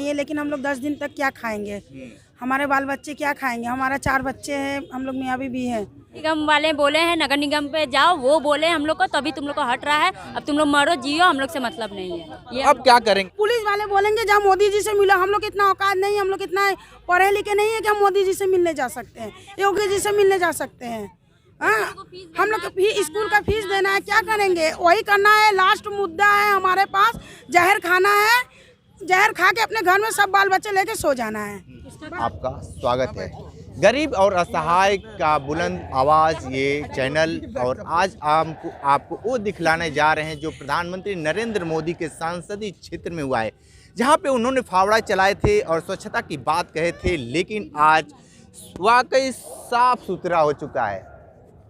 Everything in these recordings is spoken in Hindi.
नहीं है, लेकिन हम लोग 10 दिन तक क्या खाएंगे? हमारे बाल बच्चे क्या खाएंगे? हमारा 4 बच्चे हैं, हम लोग मियाँ बीवी हैं। निगम वाले बोले हैं नगर निगम पे जाओ, वो बोले हम लोग को तभी तुम लोग को हट रहा है। अब तुम लोग मरो जियो, हम लोग से मतलब नहीं है। ये अब क्या करेंगे? पुलिस वाले बोलेंगे जब मोदी जी से मिलो, हम लोग इतना औकात नहीं है, हम लोग इतना पढ़े लिखे नहीं है कि हम मोदी जी से मिलने जा सकते हैं, योगी जी से मिलने जा सकते हैं। हम लोग को स्कूल का फीस देना है, क्या करेंगे? वही करना है। लास्ट मुद्दा है हमारे पास, जहर खाना है, जहर खा के अपने घर में सब बाल बच्चे लेके सो जाना है। आपका स्वागत है। गरीब और असहाय का बुलंद आवाज़ ये चैनल, और आज आपको वो दिखलाने जा रहे हैं जो प्रधानमंत्री नरेंद्र मोदी के संसदीय क्षेत्र में हुआ है, जहां पे उन्होंने फावड़ा चलाए थे और स्वच्छता की बात कहे थे, लेकिन आज वाकई साफ सुथरा हो चुका है।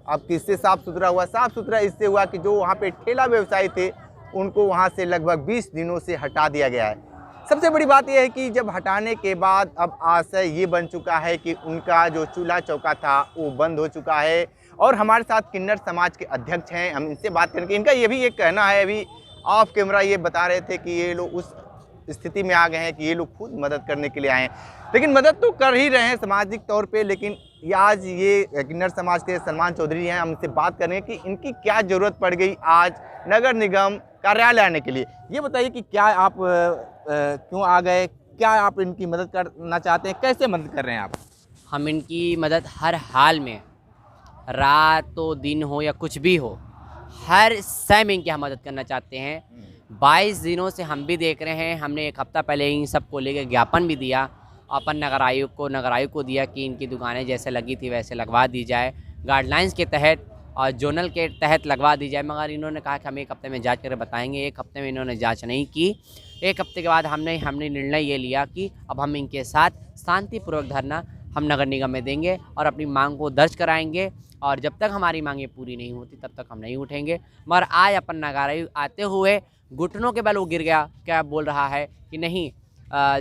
अब किससे साफ सुथरा हुआ? साफ सुथरा इससे हुआ कि जो वहाँ पे ठेला व्यवसायी थे उनको वहाँ से लगभग 20 दिनों से हटा दिया गया है। सबसे बड़ी बात यह है कि जब हटाने के बाद अब आशय ये बन चुका है कि उनका जो चूल्हा चौका था वो बंद हो चुका है। और हमारे साथ किन्नर समाज के अध्यक्ष हैं, हम इनसे बात करेंगे। इनका ये भी एक कहना है, अभी ऑफ कैमरा ये बता रहे थे कि ये लोग उस स्थिति में आ गए हैं कि ये लोग खुद मदद करने के लिए आए हैं, लेकिन मदद तो कर ही रहे हैं सामाजिक तौर पे। लेकिन आज ये किन्नर समाज के सलमान चौधरी हैं, हम इनसे बात करेंगे कि इनकी क्या ज़रूरत पड़ गई आज नगर निगम कार्यालय आने के लिए। ये बताइए कि क्या आप क्यों आ गए, क्या आप इनकी मदद करना चाहते हैं, कैसे मदद कर रहे हैं आप? हम इनकी मदद हर हाल में, रात हो दिन हो या कुछ भी हो, हर समय में इनकी हम मदद करना चाहते हैं। 22 दिनों से हम भी देख रहे हैं। हमने एक हफ़्ता पहले इन सबको लेकर ज्ञापन भी दिया अपन नगर आयुक्त को दिया कि इनकी दुकानें जैसे लगी थी वैसे लगवा दी जाए, गाइडलाइंस के तहत और जोनल के तहत लगवा दी जाए। मगर इन्होंने कहा कि हम एक हफ़्ते में जांच करके बताएंगे। एक हफ़्ते में इन्होंने जांच नहीं की। एक हफ़्ते के बाद हमने निर्णय ये लिया कि अब हम इनके साथ शांतिपूर्वक धरना हम नगर निगम में देंगे और अपनी मांग को दर्ज कराएंगे, और जब तक हमारी मांगें पूरी नहीं होती तब तक हम नहीं उठेंगे। मगर आज अपन नगर आयुक्त आते हुए घुटनों के बल वो गिर गया, क्या बोल रहा है कि नहीं,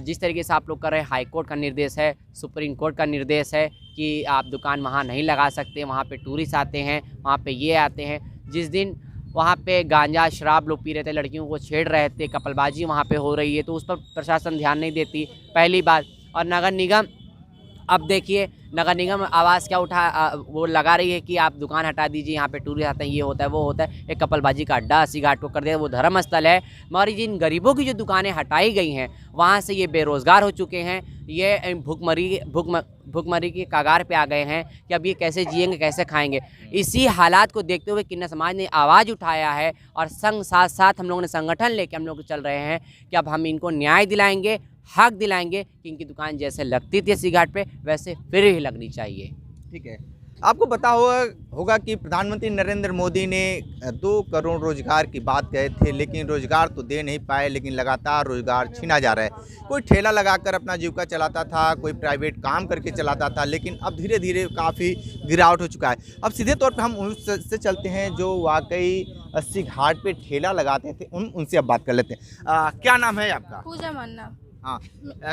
जिस तरीके से आप लोग कर रहे हैं, हाई कोर्ट का निर्देश है, सुप्रीम कोर्ट का निर्देश है कि आप दुकान वहाँ नहीं लगा सकते, वहाँ पे टूरिस्ट आते हैं, वहाँ पे ये आते हैं। जिस दिन वहाँ पे गांजा शराब लोग पी रहे थे, लड़कियों को छेड़ रहे थे, कपलबाजी वहाँ पे हो रही है, तो उस पर प्रशासन ध्यान नहीं देती, पहली बात। और नगर निगम, अब देखिए नगर निगम आवाज़ क्या वो लगा रही है कि आप दुकान हटा दीजिए, यहाँ पे टूरिस्ट आते हैं, ये होता है वो होता है। एक कपलबाजी का अड्डा अस्सी घाट को कर दिया, वो धर्म स्थल है। मगर जिन गरीबों की जो दुकानें हटाई गई हैं वहाँ से ये बेरोज़गार हो चुके हैं, ये भूखमरी के कगार पे आ गए हैं कि अब ये कैसे जिएंगे, कैसे खाएंगे। इसी हालात को देखते हुए किन्नर समाज ने आवाज़ उठाया है और संग साथ साथ हम लोगों ने संगठन लेके हम लोग चल रहे हैं कि अब हम इनको न्याय दिलाएंगे, हक दिलाएंगे कि इनकी दुकान जैसे लगती थी अस्सी घाट पे वैसे फिर ही लगनी चाहिए। ठीक है, आपको पता होगा कि प्रधानमंत्री नरेंद्र मोदी ने 2 करोड़ रोजगार की बात कहे थे, लेकिन रोजगार तो दे नहीं पाए, लेकिन लगातार रोजगार छीना जा रहा है। कोई ठेला लगाकर अपना जीविका चलाता था, कोई प्राइवेट काम करके चलाता था, लेकिन अब धीरे धीरे काफ़ी गिरावट हो चुका है। अब सीधे तौर पर हम उनसे चलते हैं जो वाकई अस्सी घाट पे ठेला लगाते थे, उनसे अब बात कर लेते हैं। क्या नाम है आपका? पूजा मानना। हाँ,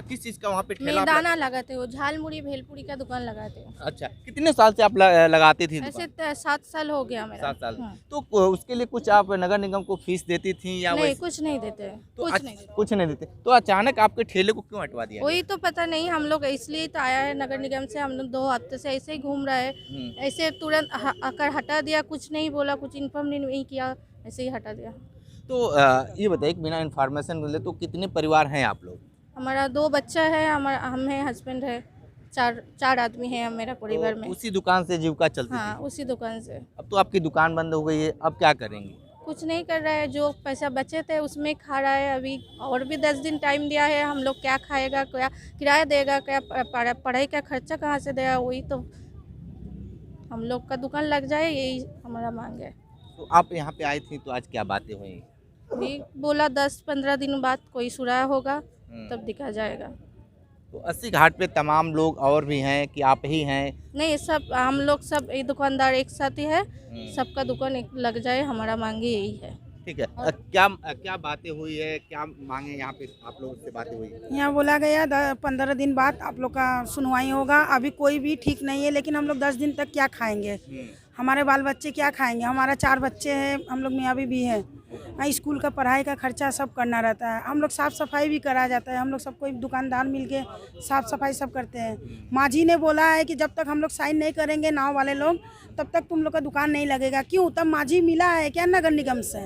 किस चीज़ का वहाँ पे ठेला? दाना लगाते हो, झालमुड़ी भेलपुरी का दुकान लगाते हो। अच्छा, कितने साल से आप लगाती थी? ऐसे 7 साल हो गया मेरा। 7 साल। तो उसके लिए कुछ आप नगर निगम को फीस देती थी या नहीं? कुछ नहीं देते, तो कुछ नहीं देते। तो अचानक आपके ठेले को क्यों हटवा दिया? वही तो पता नहीं, हम लोग इसलिए तो आया है नगर निगम से। हम लोग 2 हफ्ते से ऐसे ही घूम रहे हैं, ऐसे तुरंत आकर हटा दिया, कुछ नहीं बोला, कुछ इन्फॉर्म नहीं किया, ऐसे ही हटा दिया। तो ये बताइए, बिना इन्फॉर्मेशन मिले तो कितने परिवार हैं आप लोग? हमारा 2 बच्चा है, हम है, हस्बैंड है, 4 आदमी हैं मेरा परिवार में। उसी दुकान से जीविका चलती हाँ, थी? उसी दुकान से। अब तो आपकी दुकान बंद हो गई है, अब क्या करेंगी? कुछ नहीं कर रहा है, जो पैसा बचे थे उसमें खा रहा है अभी, और भी 10 दिन टाइम दिया है। हम लोग क्या खाएगा, क्या किराया देगा, क्या पढ़ाई का खर्चा कहाँ से देगा? वही तो, हम लोग का दुकान लग जाए, यही हमारा मांग है। तो आप यहाँ पे आई थी तो आज क्या बातें हुई? भी बोला 10-15 दिन बाद कोई सुराह होगा तब दिखा जाएगा। तो अस्सी घाट पे तमाम लोग और भी हैं कि आप ही हैं? नहीं, सब हम लोग सब एक दुकानदार एक साथ ही है, सबका दुकान एक लग जाए, हमारा मांग यही है। ठीक है, क्या बातें हुई है, क्या मांगे यहाँ पे आप लोगों से बातें हुई? यहाँ बोला गया 15 दिन बाद आप लोग का सुनवाई होगा। अभी कोई भी ठीक नहीं है, लेकिन हम लोग 10 दिन तक क्या खाएंगे? हमारे बाल बच्चे क्या खाएंगे? हमारा 4 बच्चे हैं, हम लोग मियाँ बीवी हैं, स्कूल का पढ़ाई का खर्चा सब करना रहता है। हम लोग साफ़ सफाई भी करा जाता है, हम लोग सब कोई दुकानदार मिलके साफ़ सफाई सब करते हैं। मांझी ने बोला है कि जब तक हम लोग साइन नहीं करेंगे नाव वाले लोग तब तक तुम लोग का दुकान नहीं लगेगा। क्यों? तब मांझी मिला है क्या नगर निगम से?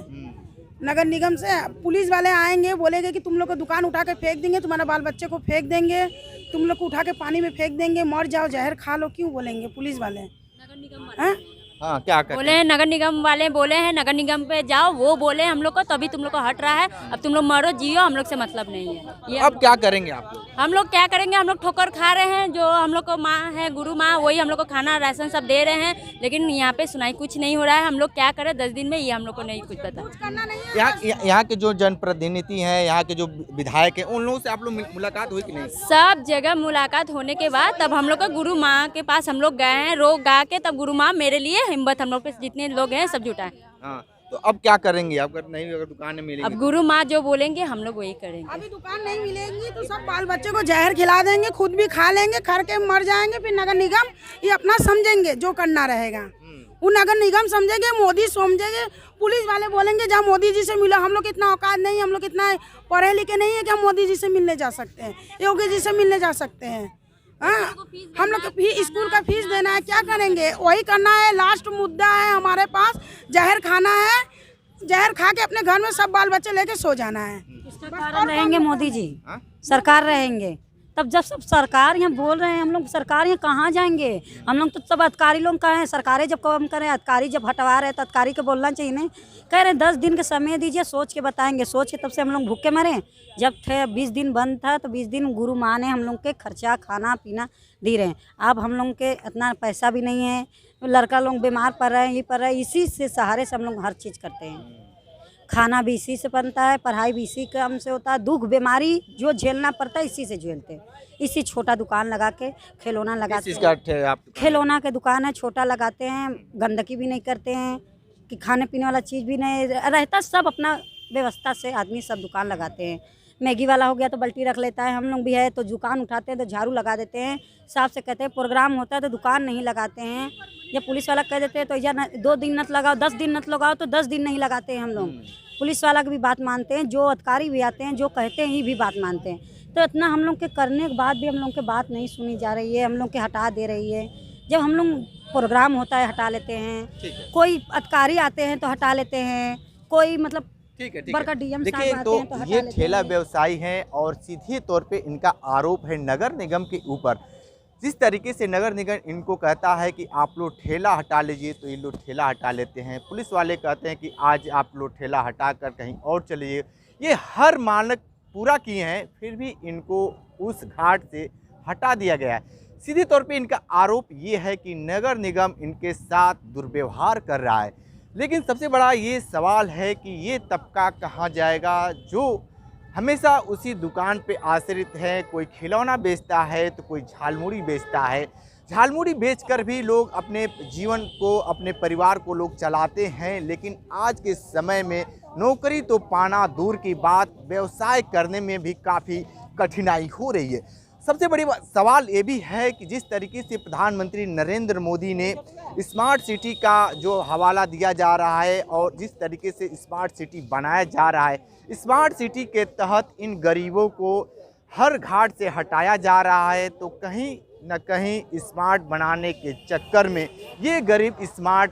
नगर निगम से पुलिस वाले आएंगे, बोलेंगे कि तुम लोग का दुकान उठा के फेंक देंगे, तुम्हारा बाल बच्चे को फेंक देंगे, तुम लोग को उठा के पानी में फेंक देंगे, मर जाओ जहर खा लो। क्यों बोलेंगे पुलिस वाले? हाँ हाँ, क्या कहते बोले हैं नगर निगम वाले, बोले हैं नगर निगम पे जाओ, वो बोले हम लोग को तभी तुम लोग को हट रहा है। अब तुम लोग मरो जियो, हम लोग से मतलब नहीं है। ये अब क्या करेंगे आप लोग? हम लोग क्या करेंगे? हम लोग ठोकर खा रहे हैं। जो हम लोग को माँ है, गुरु माँ, वही हम लोग को खाना राशन सब दे रहे हैं, लेकिन यहाँ पे सुनाई कुछ नहीं हो रहा है। हम लोग क्या करें 10 दिन में, ये हम लोग को नहीं कुछ पता। यहाँ के जो जनप्रतिनिधि हैं, यहाँ के जो विधायक हैं, उन लोगों से आप लोग मुलाकात हुई कि नहीं? सब जगह मुलाकात होने के बाद तब हम लोग का गुरु माँ के पास हम लोग गए हैं, रो गा के, तब गुरु माँ मेरे लिए हिम्मत, हम लोग के जितने लोग हैं सब जुटाए। हाँ, तो अब क्या करेंगे? अगर नहीं, अगर दुकान में मिलेंगे, अब गुरु माँ जो बोलेंगे हम लोग वही करेंगे। अभी दुकान नहीं मिलेंगी तो सब बाल बच्चे को जहर खिला देंगे, खुद भी खा लेंगे, खा के मर जाएंगे। फिर नगर निगम ये अपना समझेंगे जो करना रहेगा, वो नगर निगम समझेंगे, मोदी समझेंगे। पुलिस वाले बोलेंगे जहाँ मोदी जी से मिलो। हम लोग इतना औकात नहीं, हम लोग इतना पढ़े लिखे नहीं है कि हम मोदी जी से मिलने जा सकते हैं, योगी जी से मिलने जा सकते हैं। हाँ, हम लोग को स्कूल का फीस देना है, क्या करेंगे? वही करना है। लास्ट मुद्दा है हमारे पास, जहर खाना है, जहर खा के अपने घर में सब बाल बच्चे लेके सो जाना है। सरकार रहेंगे मोदी जी, सरकार रहेंगे तब जब सब सरकार यहाँ बोल रहे हैं, हम लोग सरकार यहाँ कहाँ जाएंगे? हम लोग तो सब अधिकारी लोग कहें, सरकारें जब काम करें, अधिकारी जब हटवा रहे तो अधिकारी को बोलना चाहिए नहीं। कह रहे 10 दिन का समय दीजिए, सोच के बताएंगे। सोच के तब से हम लोग भूखे मरे। जब थे 20 दिन बंद था तो 20 दिन गुरु माँ ने हम लोग के खर्चा खाना पीना दे रहे हैं। अब हम लोग के इतना पैसा भी नहीं है, लड़का लोग बीमार पड़ रहे हैं, ये पड़ रहा है, इसी से सहारे से हम लोग हर चीज़ करते हैं। खाना भी इसी से बनता है, पढ़ाई भी इसी काम से होता है, दुख बीमारी जो झेलना पड़ता है इसी से झेलते हैं। इसी छोटा दुकान लगा के खिलौना लगाते हैं, आप खिलौना के दुकान है, छोटा लगाते हैं, गंदगी भी नहीं करते हैं कि खाने पीने वाला चीज़ भी नहीं रहता, सब अपना व्यवस्था से आदमी सब दुकान लगाते हैं। मैगी वाला हो गया तो बल्टी रख लेता है, हम लोग भी है तो दुकान उठाते हैं तो झाड़ू लगा देते हैं, साफ से कहते हैं। प्रोग्राम होता है तो दुकान नहीं लगाते हैं, या पुलिस वाला कह देते हैं तो या 2 दिन नत लगाओ, 10 दिन नत लगाओ, तो 10 दिन नहीं लगाते हैं हम लोग। पुलिस वाला की भी बात मानते हैं, जो अधिकारी भी आते हैं जो कहते हैं ये भी बात मानते हैं। तो इतना हम लोग के करने के बाद भी हम लोग के बात नहीं सुनी जा रही है, हम लोग के हटा दे रही है। जब हम लोग प्रोग्राम होता है हटा लेते हैं, कोई अधिकारी आते हैं तो हटा लेते हैं, कोई मतलब ठीक है, बड़का डीएम देखिए, साहब आते हैं तो हटा ये लेते ठेला हैं। व्यवसायी हैं और सीधे तौर पे इनका आरोप है नगर निगम के ऊपर। जिस तरीके से नगर निगम इनको कहता है कि आप लोग ठेला हटा लीजिए तो ये लोग ठेला हटा लेते हैं। पुलिस वाले कहते हैं कि आज आप लोग ठेला हटा कर कहीं और चलिए। ये हर मानक पूरा किए हैं, फिर भी इनको उस घाट से हटा दिया गया है। सीधे तौर पे इनका आरोप ये है कि नगर निगम इनके साथ दुर्व्यवहार कर रहा है। लेकिन सबसे बड़ा ये सवाल है कि ये तबका कहाँ जाएगा जो हमेशा उसी दुकान पे आश्रित है। कोई खिलौना बेचता है तो कोई झालमुड़ी बेचता है। झालमुड़ी बेचकर भी लोग अपने जीवन को, अपने परिवार को लोग चलाते हैं। लेकिन आज के समय में नौकरी तो पाना दूर की बात, व्यवसाय करने में भी काफ़ी कठिनाई हो रही है। सबसे बड़ी सवाल ये भी है कि जिस तरीके से प्रधानमंत्री नरेंद्र मोदी ने स्मार्ट सिटी का जो हवाला दिया जा रहा है और जिस तरीके से स्मार्ट सिटी बनाया जा रहा है, स्मार्ट सिटी के तहत इन गरीबों को हर घाट से हटाया जा रहा है, तो कहीं न कहीं स्मार्ट बनाने के चक्कर में ये गरीब स्मार्ट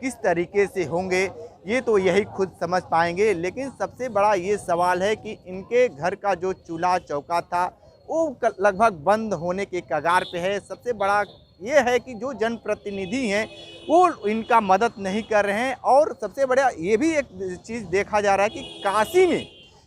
किस तरीके से होंगे ये तो यही खुद समझ पाएंगे। लेकिन सबसे बड़ा ये सवाल है कि इनके घर का जो चूल्हा चौका था वो लगभग बंद होने के कगार पे है। सबसे बड़ा ये है कि जो जनप्रतिनिधि हैं वो इनका मदद नहीं कर रहे हैं। और सबसे बड़ा ये भी एक चीज़ देखा जा रहा है कि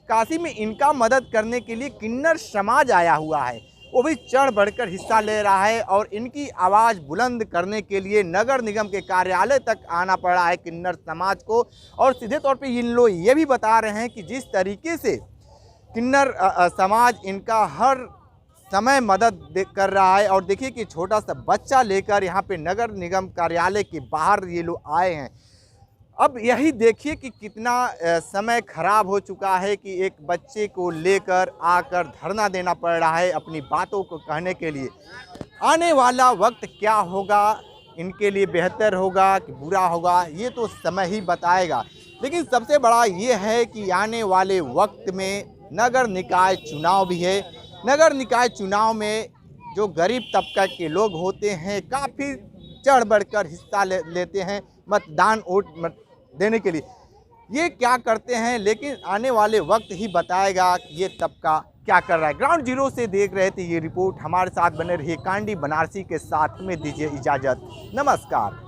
काशी में इनका मदद करने के लिए किन्नर समाज आया हुआ है, वो भी चढ़ बढ़कर हिस्सा ले रहा है। और इनकी आवाज़ बुलंद करने के लिए नगर निगम के कार्यालय तक आना पड़ा है किन्नर समाज को। और सीधे तौर पे इन लोग ये भी बता रहे हैं कि जिस तरीके से किन्नर समाज इनका हर समय मदद कर रहा है। और देखिए कि छोटा सा बच्चा लेकर यहाँ पे नगर निगम कार्यालय के बाहर ये लोग आए हैं। अब यही देखिए कि कितना समय खराब हो चुका है कि एक बच्चे को लेकर आकर धरना देना पड़ रहा है अपनी बातों को कहने के लिए। आने वाला वक्त क्या होगा, इनके लिए बेहतर होगा कि बुरा होगा, ये तो समय ही बताएगा। लेकिन सबसे बड़ा ये है कि आने वाले वक्त में नगर निकाय चुनाव भी है। नगर निकाय चुनाव में जो गरीब तबका के लोग होते हैं काफ़ी चढ़ बढ़कर हिस्सा लेते हैं मतदान वोट देने के लिए। ये क्या करते हैं, लेकिन आने वाले वक्त ही बताएगा ये तबका क्या कर रहा है। ग्राउंड जीरो से देख रहे थे ये रिपोर्ट। हमारे साथ बने रहिए कांडी बनारसी के साथ में दीजिए इजाज़त। नमस्कार।